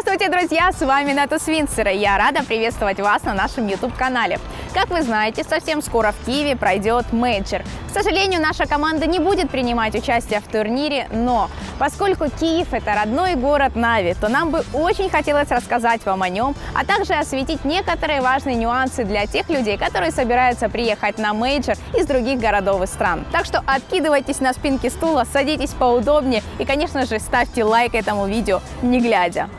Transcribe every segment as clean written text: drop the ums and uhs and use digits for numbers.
Здравствуйте, друзья! С вами Натус Винцера. Я рада приветствовать вас на нашем YouTube-канале. Как вы знаете, совсем скоро в Киеве пройдет мейджор. К сожалению, наша команда не будет принимать участие в турнире, но поскольку Киев – это родной город Нави, то нам бы очень хотелось рассказать вам о нем, а также осветить некоторые важные нюансы для тех людей, которые собираются приехать на мейджор из других городов и стран. Так что откидывайтесь на спинки стула, садитесь поудобнее и, конечно же, ставьте лайк этому видео, не глядя.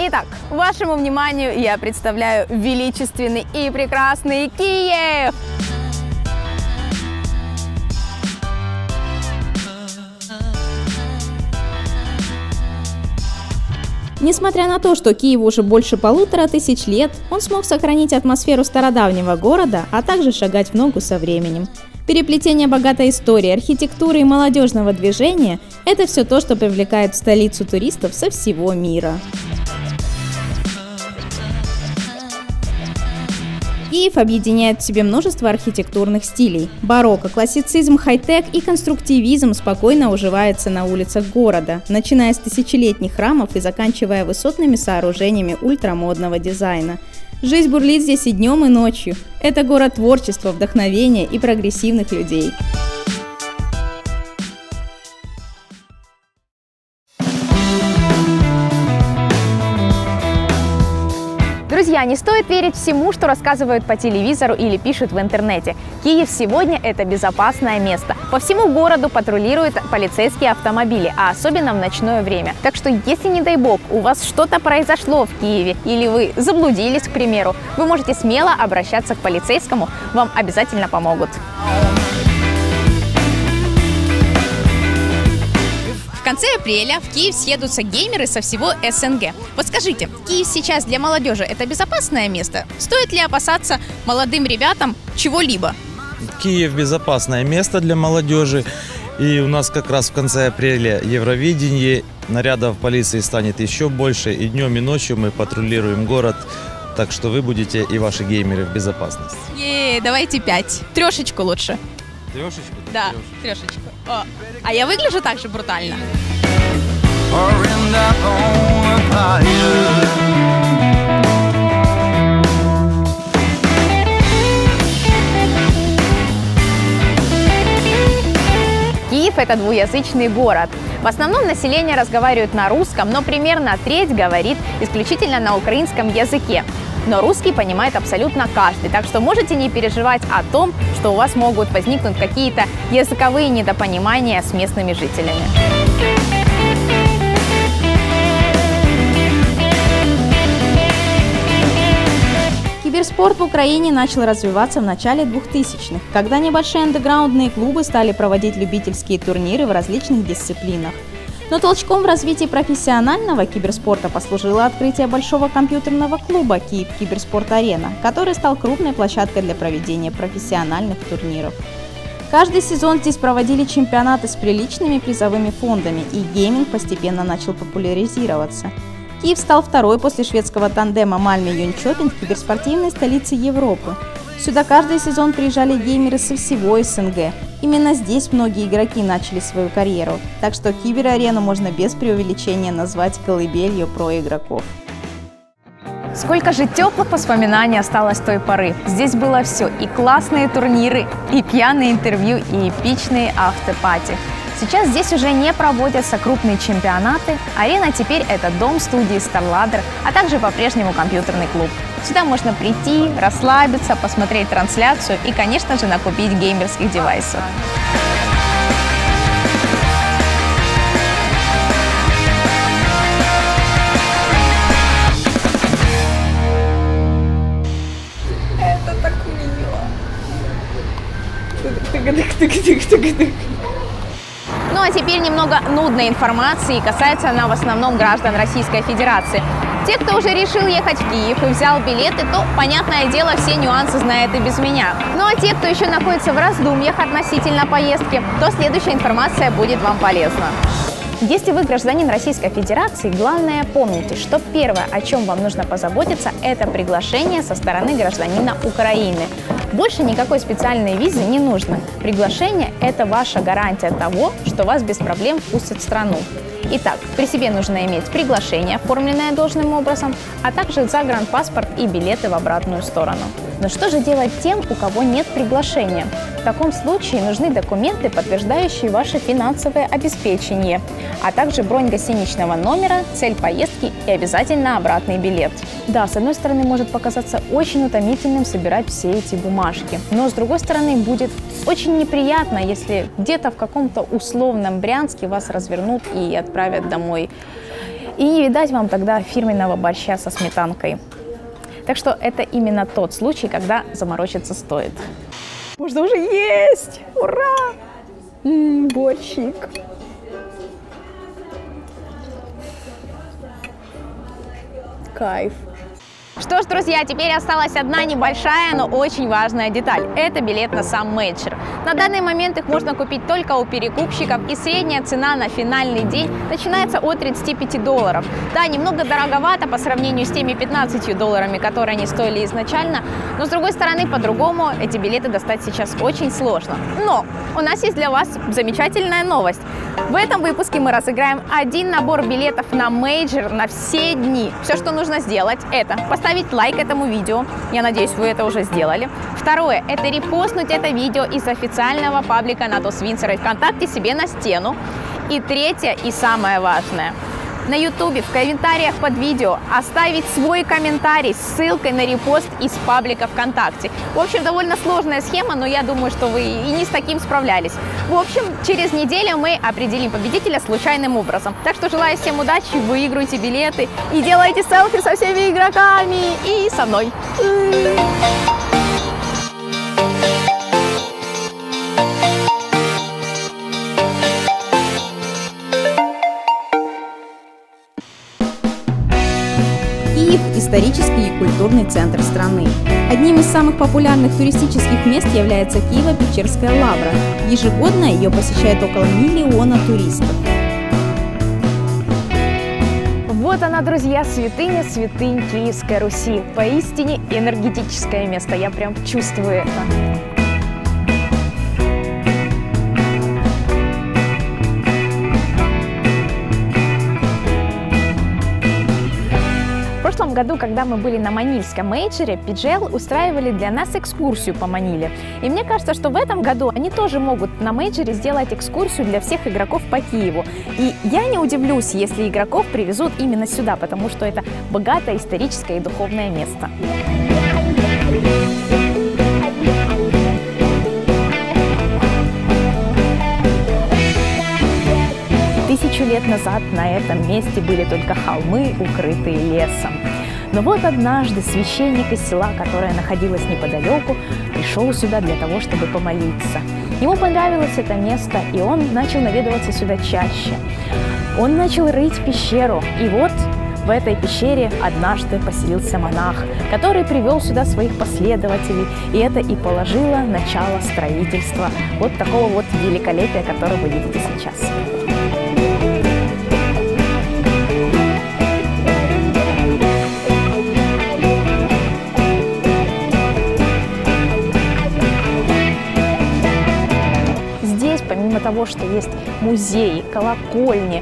Итак, вашему вниманию я представляю величественный и прекрасный Киев! Несмотря на то, что Киеву уже больше 1500 лет, он смог сохранить атмосферу стародавнего города, а также шагать в ногу со временем. Переплетение богатой истории, архитектуры и молодежного движения – это все то, что привлекает в столицу туристов со всего мира. Киев объединяет в себе множество архитектурных стилей. Барокко, классицизм, хай-тек и конструктивизм спокойно уживаются на улицах города, начиная с тысячелетних храмов и заканчивая высотными сооружениями ультрамодного дизайна. Жизнь бурлит здесь и днем, и ночью. Это город творчества, вдохновения и прогрессивных людей. Друзья, не стоит верить всему, что рассказывают по телевизору или пишут в интернете. Киев сегодня – это безопасное место. По всему городу патрулируют полицейские автомобили, а особенно в ночное время. Так что, если, не дай бог, у вас что-то произошло в Киеве или вы заблудились, к примеру, вы можете смело обращаться к полицейскому, вам обязательно помогут. В конце апреля в Киев съедутся геймеры со всего СНГ. Вот скажите, Киев сейчас для молодежи – это безопасное место? Стоит ли опасаться молодым ребятам чего-либо? Киев – безопасное место для молодежи. И у нас как раз в конце апреля Евровидение. Нарядов полиции станет еще больше. И днем, и ночью мы патрулируем город. Так что вы будете и ваши геймеры в безопасности. Давайте 5. Трешечку лучше. Трешечку? Да, трешечку. О, а я выгляжу так же брутально? Киев – это двуязычный город. В основном население разговаривает на русском, но примерно треть говорит исключительно на украинском языке. Но русский понимает абсолютно каждый, так что можете не переживать о том, что у вас могут возникнуть какие-то языковые недопонимания с местными жителями. Киберспорт в Украине начал развиваться в начале 2000-х, когда небольшие андеграундные клубы стали проводить любительские турниры в различных дисциплинах. Но толчком в развитии профессионального киберспорта послужило открытие большого компьютерного клуба «Киев Киберспорт Арена», который стал крупной площадкой для проведения профессиональных турниров. Каждый сезон здесь проводили чемпионаты с приличными призовыми фондами, и гейминг постепенно начал популяризироваться. Киев стал второй после шведского тандема Мальме-Юнчопинг киберспортивной столицей Европы. Сюда каждый сезон приезжали геймеры со всего СНГ. Именно здесь многие игроки начали свою карьеру, так что Кибер-арену можно без преувеличения назвать колыбелью про-игроков. Сколько же теплых воспоминаний осталось с той поры. Здесь было все: и классные турниры, и пьяные интервью, и эпичные автопати. Сейчас здесь уже не проводятся крупные чемпионаты. Арена теперь это дом студии StarLadder, а также по-прежнему компьютерный клуб. Сюда можно прийти, расслабиться, посмотреть трансляцию и, конечно же, накупить геймерских девайсов. Это так мило. Ну а теперь немного нудной информации, и касается она в основном граждан Российской Федерации. Те, кто уже решил ехать в Киев и взял билеты, то, понятное дело, все нюансы знают и без меня. Ну а те, кто еще находится в раздумьях относительно поездки, то следующая информация будет вам полезна. Если вы гражданин Российской Федерации, главное помните, что первое, о чем вам нужно позаботиться, это приглашение со стороны гражданина Украины. Больше никакой специальной визы не нужно. Приглашение – это ваша гарантия того, что вас без проблем впустят в страну. Итак, при себе нужно иметь приглашение, оформленное должным образом, а также загранпаспорт и билеты в обратную сторону. Но что же делать тем, у кого нет приглашения? В таком случае нужны документы, подтверждающие ваше финансовое обеспечение, а также бронь гостиничного номера, цель поездки и обязательно обратный билет. Да, с одной стороны, может показаться очень утомительным собирать все эти бумажки, но с другой стороны, будет очень неприятно, если где-то в каком-то условном Брянске вас развернут и отправят домой. И не видать вам тогда фирменного борща со сметанкой. Так что это именно тот случай, когда заморочиться стоит. Можно уже есть! Ура! Борщик! Кайф! Что ж, друзья, теперь осталась одна небольшая, но очень важная деталь. Это билет на сам мейджор. На данный момент их можно купить только у перекупщиков, и средняя цена на финальный день начинается от $35. Да, немного дороговато по сравнению с теми $15, которые они стоили изначально, но с другой стороны, по-другому эти билеты достать сейчас очень сложно. Но у нас есть для вас замечательная новость. В этом выпуске мы разыграем один набор билетов на мейджор на все дни. Все, что нужно сделать, это поставить лайк этому видео. Я надеюсь, вы это уже сделали. Второе, это репостнуть это видео из официального паблика Натус Винсера ВКонтакте себе на стену. И третье, и самое важное, на ютубе в комментариях под видео оставить свой комментарий с ссылкой на репост из паблика ВКонтакте. В общем, довольно сложная схема, но я думаю, что вы и не с таким справлялись. В общем, через неделю мы определим победителя случайным образом. Так что желаю всем удачи, выигрывайте билеты и делайте селфи со всеми игроками и со мной. Киев – исторический и культурный центр страны. Одним из самых популярных туристических мест является Киево-Печерская лавра. Ежегодно ее посещает около 1 миллиона туристов. Вот она, друзья, святыня святынь Киевской Руси. Поистине энергетическое место, я прям чувствую это. В прошлом году, когда мы были на манильском мейджоре, PGL устраивали для нас экскурсию по Маниле. И мне кажется, что в этом году они тоже могут на мейджоре сделать экскурсию для всех игроков по Киеву. И я не удивлюсь, если игроков привезут именно сюда, потому что это богатое историческое и духовное место. Тысячу лет назад на этом месте были только холмы, укрытые лесом. Но вот однажды священник из села, которое находилось неподалеку, пришел сюда для того, чтобы помолиться. Ему понравилось это место, и он начал наведываться сюда чаще. Он начал рыть пещеру, и вот в этой пещере однажды поселился монах, который привел сюда своих последователей, и это и положило начало строительства вот такого вот великолепия, которое вы видите сейчас. Помимо того, что есть музеи, колокольни,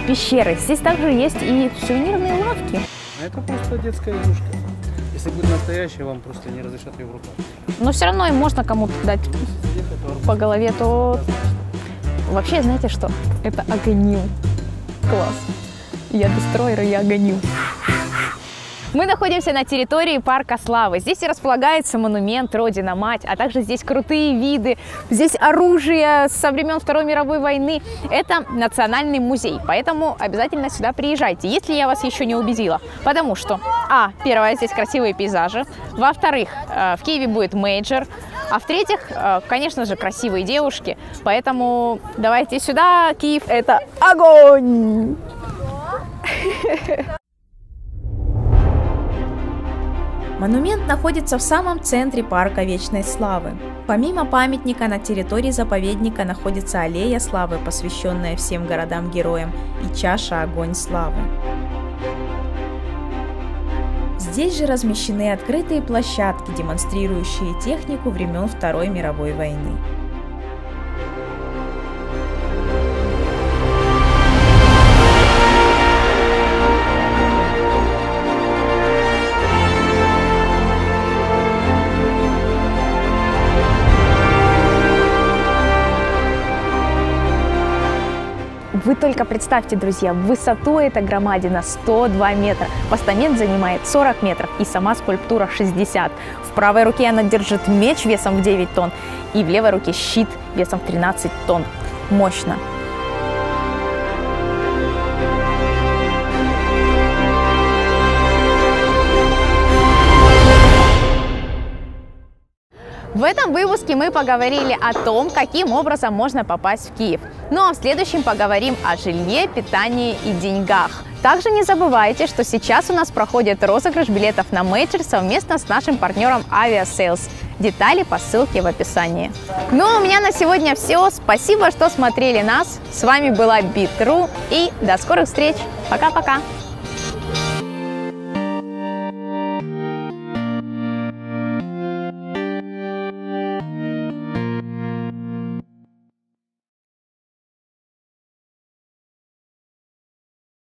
пещеры, здесь также есть и сувенирные лавки. Это просто детская игрушка. Если будет настоящая, вам просто не разрешат ее в руках. Но все равно им можно кому-то дать по голове, то вообще, знаете что? Это огонил. Класс. Я дестройер, и я огонил. Мы находимся на территории Парка Славы. Здесь и располагается монумент Родина-Мать, а также здесь крутые виды, здесь оружие со времен Второй мировой войны. Это национальный музей, поэтому обязательно сюда приезжайте, если я вас еще не убедила. Потому что, первое, здесь красивые пейзажи, во-вторых, в Киеве будет мейджор, а в-третьих, конечно же, красивые девушки. Поэтому давайте сюда, Киев – это огонь! Монумент находится в самом центре парка Вечной Славы. Помимо памятника на территории заповедника находится аллея славы, посвященная всем городам-героям, и чаша Огонь Славы. Здесь же размещены открытые площадки, демонстрирующие технику времен Второй мировой войны. Вы только представьте, друзья, высоту этой громадина 102 метра, постамент занимает 40 метров и сама скульптура 60. В правой руке она держит меч весом в 9 тонн и в левой руке щит весом в 13 тонн. Мощно. В этом выпуске мы поговорили о том, каким образом можно попасть в Киев. Ну а в следующем поговорим о жилье, питании и деньгах. Также не забывайте, что сейчас у нас проходит розыгрыш билетов на мейджор совместно с нашим партнером Aviasales. Детали по ссылке в описании. Ну а у меня на сегодня все. Спасибо, что смотрели нас. С вами была Бит.ру и до скорых встреч. Пока-пока.